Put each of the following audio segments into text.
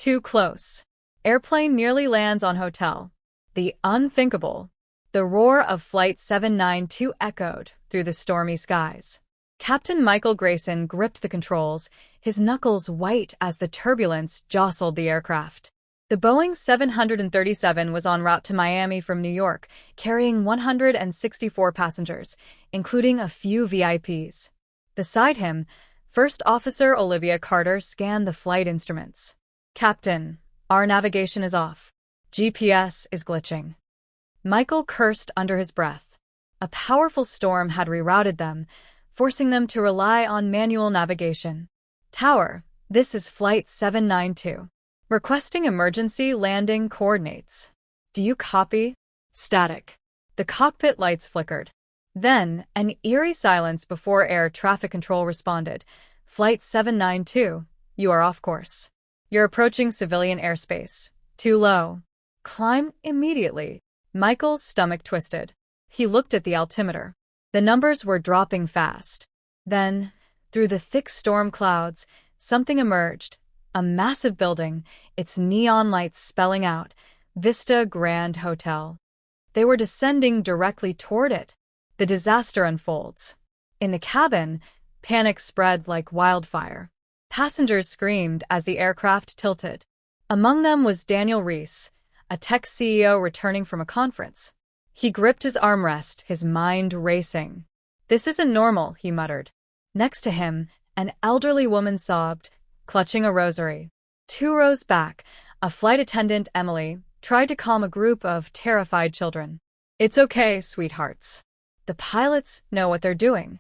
Too close. Airplane nearly lands on hotel. The unthinkable. The roar of Flight 792 echoed through the stormy skies. Captain Michael Grayson gripped the controls, his knuckles white as the turbulence jostled the aircraft. The Boeing 737 was en route to Miami from New York, carrying 164 passengers, including a few VIPs. Beside him, First Officer Olivia Carter scanned the flight instruments. "Captain, our navigation is off. GPS is glitching." Michael cursed under his breath. A powerful storm had rerouted them, forcing them to rely on manual navigation. "Tower, this is Flight 792. Requesting emergency landing coordinates. Do you copy?" Static. The cockpit lights flickered. Then, an eerie silence before air traffic control responded. "Flight 792, you are off course. You're approaching civilian airspace. Too low. Climb immediately." Michael's stomach twisted. He looked at the altimeter. The numbers were dropping fast. Then, through the thick storm clouds, something emerged. A massive building, its neon lights spelling out, Vista Grand Hotel. They were descending directly toward it. The disaster unfolds. In the cabin, panic spread like wildfire. Passengers screamed as the aircraft tilted. Among them was Daniel Reese, a tech CEO returning from a conference. He gripped his armrest, his mind racing. "This isn't normal," he muttered. Next to him, an elderly woman sobbed, clutching a rosary. 2 rows back, a flight attendant, Emily, tried to calm a group of terrified children. "It's okay, sweethearts. The pilots know what they're doing."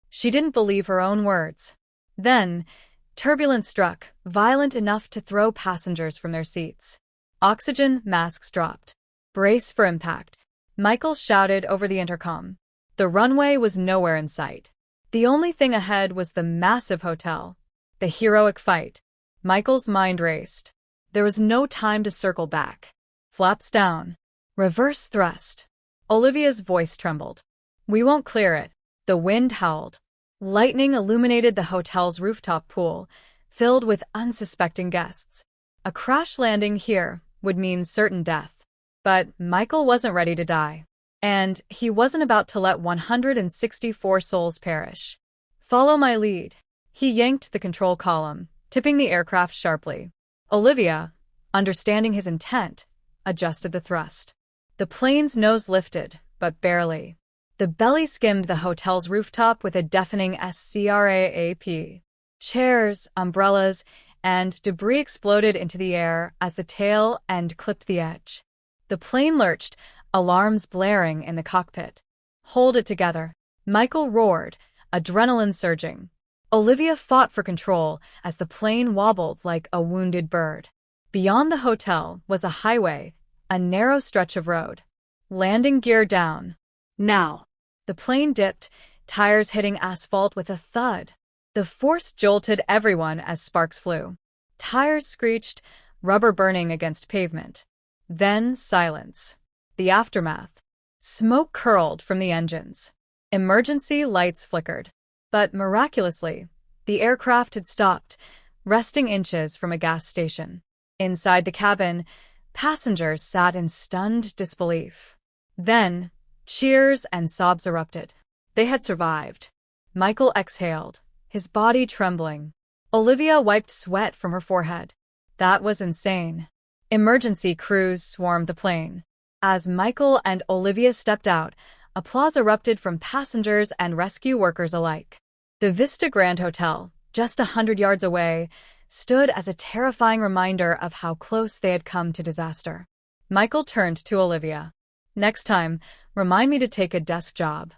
She didn't believe her own words. Then, turbulence struck, violent enough to throw passengers from their seats. Oxygen masks dropped. "Brace for impact," Michael shouted over the intercom. The runway was nowhere in sight. The only thing ahead was the massive hotel. The heroic fight. Michael's mind raced. There was no time to circle back. Flaps down. Reverse thrust. Olivia's voice trembled. "We won't clear it." The wind howled. Lightning illuminated the hotel's rooftop pool, filled with unsuspecting guests. A crash landing here would mean certain death. But Michael wasn't ready to die. And he wasn't about to let 164 souls perish. "Follow my lead." He yanked the control column, tipping the aircraft sharply. Olivia, understanding his intent, adjusted the thrust. The plane's nose lifted, but barely. The belly skimmed the hotel's rooftop with a deafening scraap. Chairs, umbrellas, and debris exploded into the air as the tail end clipped the edge. The plane lurched, alarms blaring in the cockpit. "Hold it together," Michael roared, adrenaline surging. Olivia fought for control as the plane wobbled like a wounded bird. Beyond the hotel was a highway, a narrow stretch of road. "Landing gear down. Now." The plane dipped, tires hitting asphalt with a thud. The force jolted everyone as sparks flew. Tires screeched, rubber burning against pavement. Then silence. The aftermath. Smoke curled from the engines. Emergency lights flickered. But miraculously, the aircraft had stopped, resting inches from a gas station. Inside the cabin, passengers sat in stunned disbelief. Then, cheers and sobs erupted. They had survived. Michael exhaled, his body trembling. Olivia wiped sweat from her forehead. That was insane. Emergency crews swarmed the plane. As Michael and Olivia stepped out, applause erupted from passengers and rescue workers alike. The Vista Grand Hotel, just 100 yards away, stood as a terrifying reminder of how close they had come to disaster. Michael turned to Olivia. "Next time, remind me to take a desk job."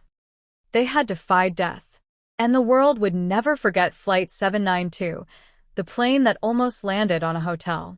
They had defied death, and the world would never forget Flight 792, the plane that almost landed on a hotel.